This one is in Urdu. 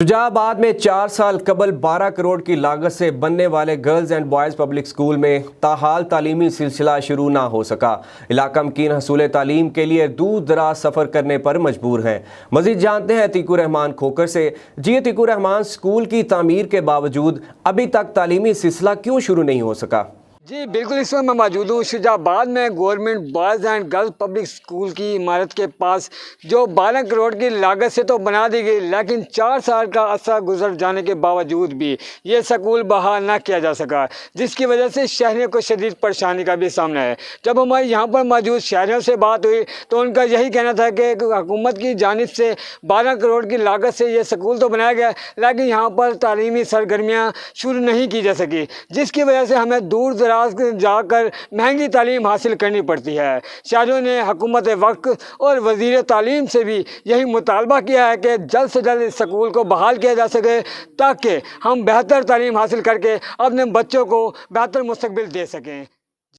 شجاع آباد میں 4 سال قبل 12 کروڑ کی لاگت سے بننے والے girls and boys public school میں تاحال تعلیمی سلسلہ شروع نہ ہو سکا۔ علاقہ مکین حصول تعلیم کے لیے دور دراز سفر کرنے پر مجبور ہیں۔ مزید جانتے ہیں عتیق الرحمان کھوکھر سے۔ جی عتیق الرحمان، اسکول کی تعمیر کے باوجود ابھی تک تعلیمی سلسلہ کیوں شروع نہیں ہو سکا؟ جی بالکل، اس وقت میں موجود ہوں شجاع آباد میں government boys and girls public school کی عمارت کے پاس، جو 12 کروڑ کی لاگت سے تو بنا دی گئی، لیکن 4 سال کا عرصہ گزر جانے کے باوجود بھی یہ سکول بحال نہ کیا جا سکا، جس کی وجہ سے شہریوں کو شدید پریشانی کا بھی سامنا ہے۔ جب ہماری یہاں پر موجود شہریوں سے بات ہوئی تو ان کا یہی کہنا تھا کہ حکومت کی جانب سے 12 کروڑ کی لاگت سے یہ سکول تو بنایا گیا، لیکن یہاں پر تعلیمی سرگرمیاں شروع نہیں کی جا سکی، جس کی وجہ سے ہمیں دور دراز جا کر مہنگی تعلیم حاصل کرنی پڑتی ہے۔ شہریوں نے حکومت وقت اور وزیر تعلیم سے بھی یہی مطالبہ کیا ہے کہ جلد سے جلد اس سکول کو بحال کیا جا سکے، تاکہ ہم بہتر تعلیم حاصل کر کے اپنے بچوں کو بہتر مستقبل دے سکیں۔